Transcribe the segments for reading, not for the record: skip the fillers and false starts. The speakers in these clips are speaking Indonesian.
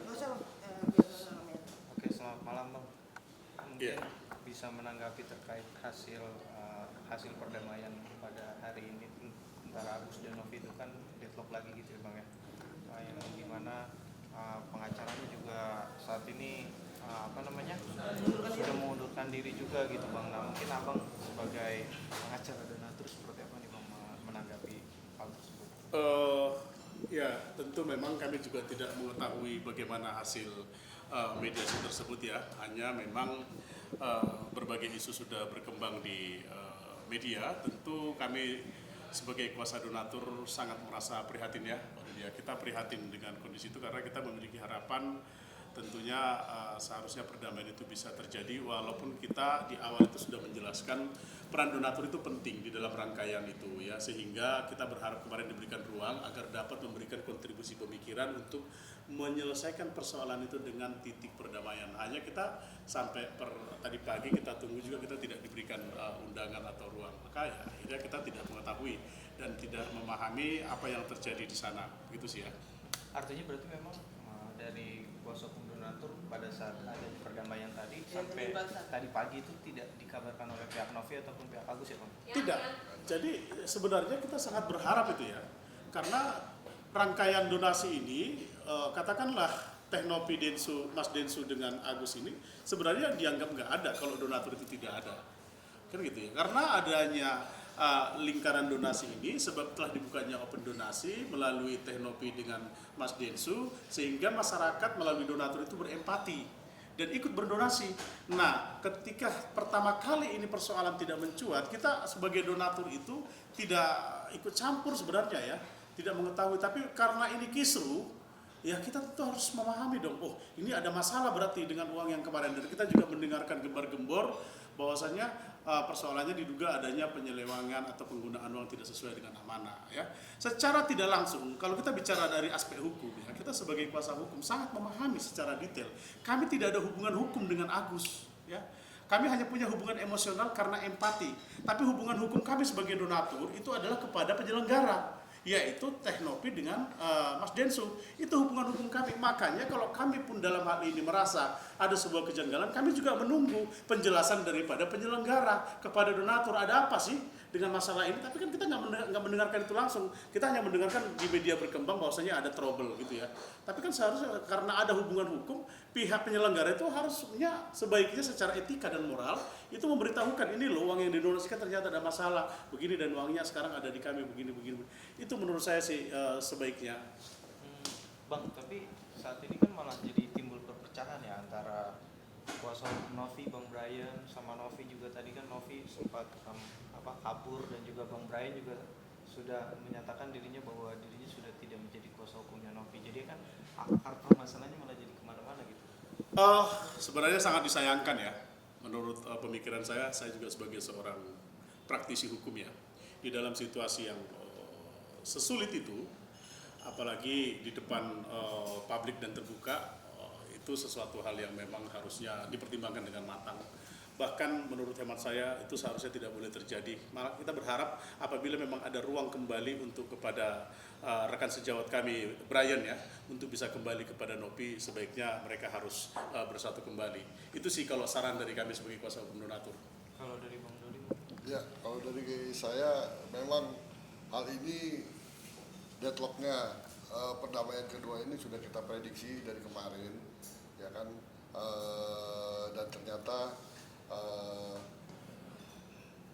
silakan. Oke, selamat malam Bang. Mungkin bisa menanggapi terkait hasil perdamaian pada hari ini antara Agus dan Novi itu kan deadlock lagi gitu ya Bang ya. Yang dimana pengacaranya juga saat ini sudah mengundurkan diri juga gitu Bang. Nah mungkin Abang sebagai pengacara donatur seperti apa nih Bang menanggapi hal tersebut? Ya, tentu memang kami juga tidak mengetahui bagaimana hasil mediasi tersebut ya. Hanya memang berbagai isu sudah berkembang di media. Tentu kami sebagai kuasa donatur sangat merasa prihatin ya. Kita prihatin dengan kondisi itu karena kita memiliki harapan tentunya seharusnya perdamaian itu bisa terjadi, walaupun kita di awal itu sudah menjelaskan peran donatur itu penting di dalam rangkaian itu ya, sehingga kita berharap kemarin diberikan ruang agar dapat memberikan kontribusi pemikiran untuk menyelesaikan persoalan itu dengan titik perdamaian. Hanya kita sampai tadi pagi kita tunggu juga, kita tidak diberikan undangan atau ruang, maka ya akhirnya kita tidak mengetahui dan tidak memahami apa yang terjadi di sana, begitu sih ya. Artinya berarti memang dari kuasa hukum donatur pada saat ada perdamaian tadi sampai tadi pagi itu tidak dikabarkan oleh pihak Novi ataupun pihak Agus ya Bang? Tidak. Jadi sebenarnya kita sangat berharap itu ya, karena rangkaian donasi ini katakanlah Teknopi Densu, Mas Densu dengan Agus ini sebenarnya dianggap nggak ada kalau donatur itu tidak ada, kan gitu ya. Karena adanya lingkaran donasi ini sebab telah dibukanya open donasi melalui Teknopi dengan Mas Densu, sehingga masyarakat melalui donatur itu berempati dan ikut berdonasi. Nah, ketika pertama kali ini persoalan tidak mencuat, kita sebagai donatur itu tidak ikut campur sebenarnya ya, tidak mengetahui. Tapi karena ini kisru, ya kita tentu harus memahami dong, oh ini ada masalah berarti dengan uang yang kemarin. Dan kita juga mendengarkan gembar-gembor bahwasanya persoalannya diduga adanya penyelewangan atau penggunaan uang tidak sesuai dengan amanah ya. Secara tidak langsung, kalau kita bicara dari aspek hukum ya, kita sebagai kuasa hukum sangat memahami secara detail. Kami tidak ada hubungan hukum dengan Agus ya. Kami hanya punya hubungan emosional karena empati. Tapi hubungan hukum kami sebagai donatur itu adalah kepada penyelenggara, yaitu Teknopi dengan Mas Densu. Itu hubungan hukum kami. Makanya kalau kami pun dalam hal ini merasa ada sebuah kejanggalan, kami juga menunggu penjelasan daripada penyelenggara kepada donatur, ada apa sih dengan masalah ini. Tapi kan kita nggak mendengarkan itu langsung, kita hanya mendengarkan di media berkembang bahwasanya ada trouble gitu ya. Tapi kan seharusnya karena ada hubungan hukum, pihak penyelenggara itu harusnya sebaiknya secara etika dan moral itu memberitahukan, ini loh uang yang didonasikan ternyata ada masalah begini dan uangnya sekarang ada di kami begini. Itu menurut saya sih sebaiknya. Bang, tapi saat ini kan malah jadi timbul perpecahan ya antara kuasa hukum Novi, Bang Brian sama Novi juga. Tadi kan Novi sempat kabur dan juga Bang Brian juga sudah menyatakan dirinya bahwa dirinya sudah tidak menjadi kuasa hukumnya Novi. Jadi kan akar permasalahannya malah jadi kemana-mana gitu. Sebenarnya sangat disayangkan ya. Menurut pemikiran saya juga sebagai seorang praktisi hukum ya, di dalam situasi yang sesulit itu, apalagi di depan publik dan terbuka, itu sesuatu hal yang memang harusnya dipertimbangkan dengan matang. Bahkan menurut hemat saya itu seharusnya tidak boleh terjadi. Malah kita berharap apabila memang ada ruang kembali untuk kepada rekan sejawat kami Brian ya, untuk bisa kembali kepada Nopi, sebaiknya mereka harus bersatu kembali. Itu sih kalau saran dari kami sebagai kuasa hukum donatur. Kalau dari Bang Dodi? Ya, kalau dari saya memang hal ini deadlocknya perdamaian kedua ini sudah kita prediksi dari kemarin ya kan, dan ternyata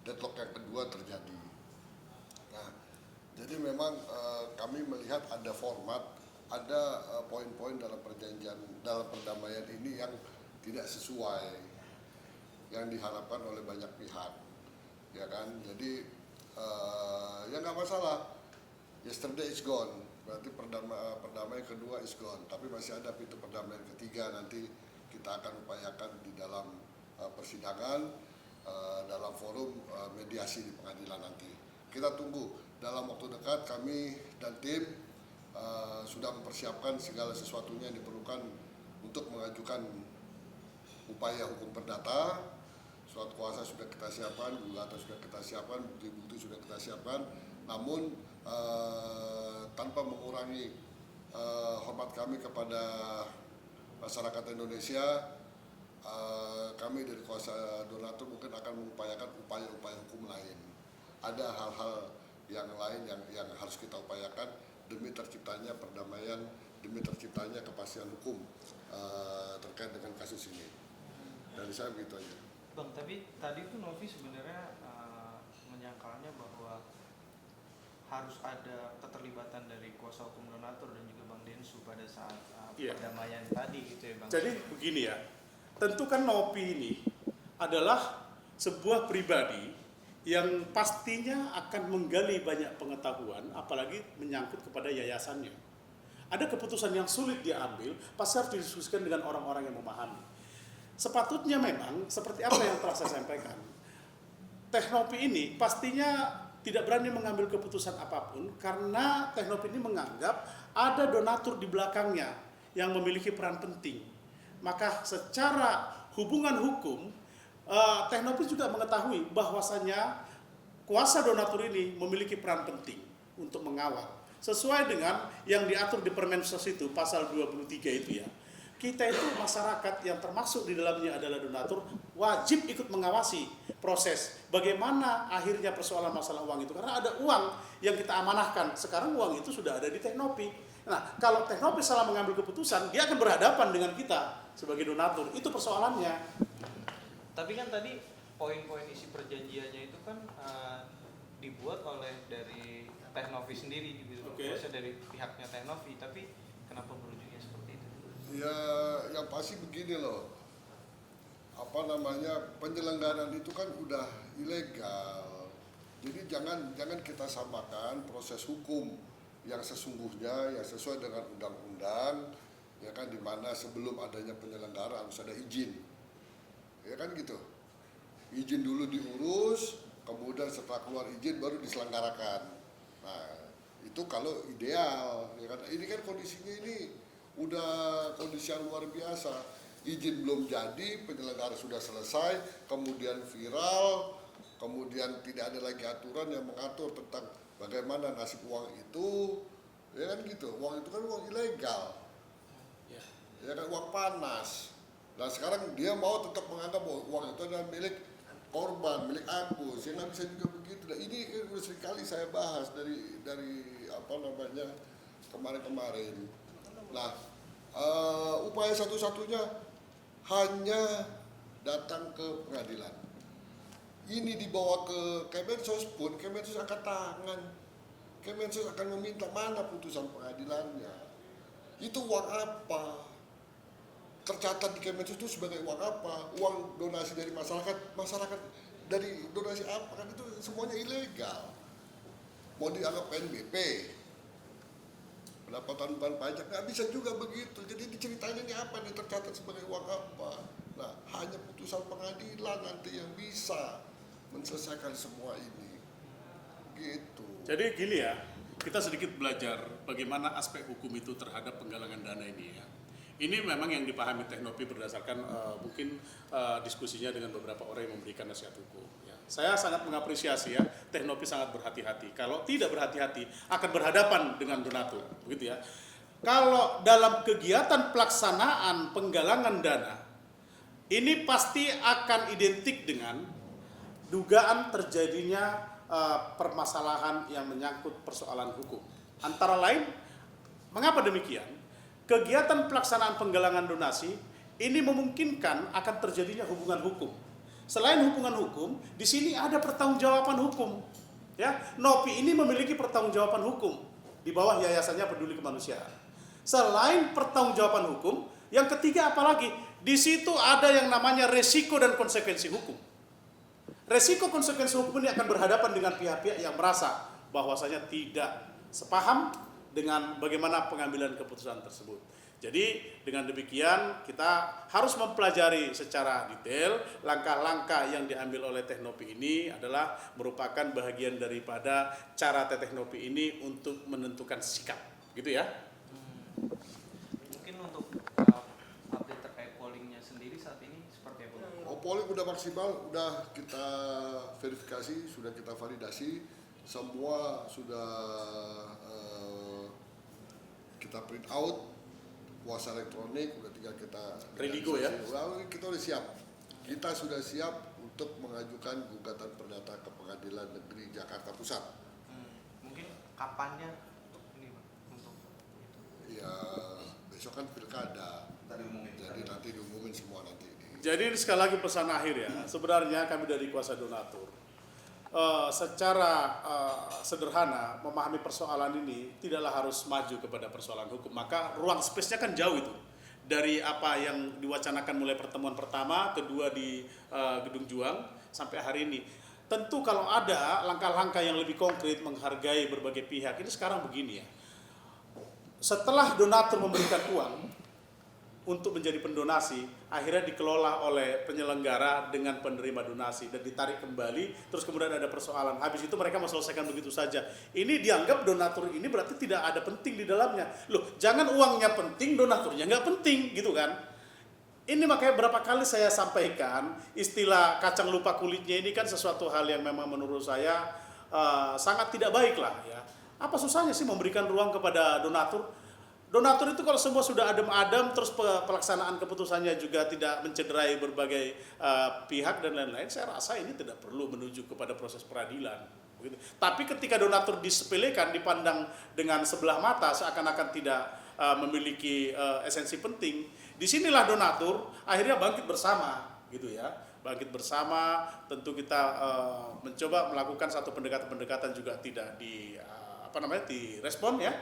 deadlock yang kedua terjadi. Nah, jadi memang kami melihat ada format, ada poin-poin dalam perjanjian, dalam perdamaian ini yang tidak sesuai yang diharapkan oleh banyak pihak, ya kan. Jadi ya nggak masalah, yesterday is gone, berarti perdamaian kedua is gone, tapi masih ada pintu perdamaian ketiga, nanti kita akan upayakan di dalam persidangan, dalam forum mediasi di pengadilan nanti. Kita tunggu, dalam waktu dekat kami dan tim sudah mempersiapkan segala sesuatunya yang diperlukan untuk mengajukan upaya hukum perdata. Surat kuasa sudah kita siapkan, gugatan sudah kita siapkan, bukti-bukti sudah kita siapkan, namun tanpa mengurangi hormat kami kepada masyarakat Indonesia, kami dari kuasa donatur mungkin akan mengupayakan upaya-upaya hukum lain. Ada hal-hal yang lain yang harus kita upayakan demi terciptanya perdamaian, demi terciptanya kepastian hukum terkait dengan kasus ini. Dari saya begitu aja. Bang, tapi tadi tuh Novi sebenarnya menyangkalnya bahwa harus ada keterlibatan dari kuasa hukum donatur dan juga Bang Densu pada saat perdamaian tadi gitu ya Bang. Jadi begini ya, tentu kan Novi ini adalah sebuah pribadi yang pastinya akan menggali banyak pengetahuan, apalagi menyangkut kepada yayasannya. Ada keputusan yang sulit dia ambil, pasti harus didiskusikan dengan orang-orang yang memahami. Sepatutnya memang, seperti apa yang telah saya sampaikan, Teknopi ini pastinya tidak berani mengambil keputusan apapun, karena Teknopi ini menganggap ada donatur di belakangnya yang memiliki peran penting. Maka secara hubungan hukum, Teknopi juga mengetahui bahwasanya kuasa donatur ini memiliki peran penting untuk mengawal. Sesuai dengan yang diatur di Permensos itu, pasal 23 itu ya. Kita itu masyarakat yang termasuk di dalamnya adalah donatur, wajib ikut mengawasi proses bagaimana akhirnya persoalan masalah uang itu. Karena ada uang yang kita amanahkan, sekarang uang itu sudah ada di Teknopi. Nah, kalau Teknopi salah mengambil keputusan, dia akan berhadapan dengan kita sebagai donatur. Itu persoalannya. Tapi kan tadi poin-poin isi perjanjiannya itu kan dibuat oleh dari Teknopi sendiri gitu. Maksudnya dari pihaknya Teknopi, tapi kenapa berujungnya seperti itu? Ya, yang pasti begini loh. Penyelenggaraan itu kan udah ilegal. Jadi jangan kita samakan proses hukum yang sesungguhnya yang sesuai dengan undang-undang, ya kan, di mana sebelum adanya penyelenggaraan harus ada izin. Ya kan gitu. Izin dulu diurus, kemudian setelah keluar izin baru diselenggarakan. Nah, itu kalau ideal, ya kan. Ini kan kondisinya ini udah kondisi yang luar biasa. Izin belum jadi, penyelenggara sudah selesai, kemudian viral, kemudian tidak ada lagi aturan yang mengatur tentang bagaimana nasib uang itu, ya kan gitu. Uang itu kan uang ilegal, ya kan, uang panas. Nah sekarang dia mau tetap menganggap bahwa uang itu adalah milik korban, milik Agus, yang nggak bisa juga begitu. Nah ini udah seringkali saya bahas dari kemarin-kemarin. Nah, upaya satu-satunya hanya datang ke pengadilan. Ini dibawa ke Kemensos pun, Kemensos angkat tangan. Kemensos akan meminta mana putusan pengadilannya. Itu uang apa? Tercatat di Kemensos itu sebagai uang apa? Uang donasi dari masyarakat dari donasi apa? Kan itu semuanya ilegal. Mau dianggap PNBP, pendapatan bukan pajak, nggak bisa juga begitu. Jadi diceritain ini apa nih, tercatat sebagai uang apa. Nah, hanya putusan pengadilan nanti yang bisa menyelesaikan semua ini. Gitu. Jadi gini ya, kita sedikit belajar bagaimana aspek hukum itu terhadap penggalangan dana ini ya. Ini memang yang dipahami Teknopi berdasarkan mungkin diskusinya dengan beberapa orang yang memberikan nasihat hukum. Ya. Saya sangat mengapresiasi ya, Teknopi sangat berhati-hati. Kalau tidak berhati-hati akan berhadapan dengan donatur, begitu ya. Kalau dalam kegiatan pelaksanaan penggalangan dana, ini pasti akan identik dengan dugaan terjadinya permasalahan yang menyangkut persoalan hukum. Antara lain, mengapa demikian? Kegiatan pelaksanaan penggalangan donasi ini memungkinkan akan terjadinya hubungan hukum. Selain hubungan hukum, di sini ada pertanggungjawaban hukum. Ya, Nopi ini memiliki pertanggungjawaban hukum di bawah yayasannya Peduli Kemanusiaan. Selain pertanggungjawaban hukum, yang ketiga apalagi? Di situ ada yang namanya resiko dan konsekuensi hukum. Resiko konsekuensi hukum ini akan berhadapan dengan pihak-pihak yang merasa bahwasanya tidak sepaham dengan bagaimana pengambilan keputusan tersebut. Jadi dengan demikian kita harus mempelajari secara detail langkah-langkah yang diambil oleh Teknopi ini adalah merupakan bahagian daripada cara Teknopi ini untuk menentukan sikap, gitu ya. Mungkin untuk update terkait pollingnya sendiri saat ini seperti apa? Polling udah maksimal, udah kita verifikasi, sudah kita validasi, semua sudah kita print out, puasa elektronik, udah tinggal kita Ready go ya? Lalu kita udah siap. Kita sudah siap untuk mengajukan gugatan perdata ke Pengadilan Negeri Jakarta Pusat. Mungkin kapannya untuk ini Bang? Untuk Ya besok kan pilkada. Jadi nanti diumumin semua nanti. Jadi ini sekali lagi pesan akhir ya, sebenarnya kami dari kuasa donatur secara sederhana memahami persoalan ini tidaklah harus maju kepada persoalan hukum, maka ruang space-nya kan jauh itu dari apa yang diwacanakan mulai pertemuan pertama, kedua di Gedung Juang sampai hari ini. Tentu kalau ada langkah-langkah yang lebih konkret menghargai berbagai pihak, ini sekarang begini ya, setelah donatur memberikan uang untuk menjadi pendonasi, akhirnya dikelola oleh penyelenggara dengan penerima donasi dan ditarik kembali, terus kemudian ada persoalan. Habis itu mereka mau selesaikan begitu saja. Ini dianggap donatur ini berarti tidak ada penting di dalamnya. Loh, jangan uangnya penting, donaturnya nggak penting, gitu kan? Ini makanya berapa kali saya sampaikan, istilah kacang lupa kulitnya ini kan sesuatu hal yang memang menurut saya sangat tidak baik lah ya. Apa susahnya sih memberikan ruang kepada donatur? Donatur itu kalau semua sudah adem-adem, terus pelaksanaan keputusannya juga tidak mencederai berbagai pihak dan lain-lain, saya rasa ini tidak perlu menuju kepada proses peradilan. Begitu. Tapi ketika donatur disepelekan, dipandang dengan sebelah mata, seakan-akan tidak memiliki esensi penting, disinilah donatur akhirnya bangkit bersama, gitu ya. Bangkit bersama, tentu kita mencoba melakukan satu pendekatan-pendekatan juga tidak direspon ya.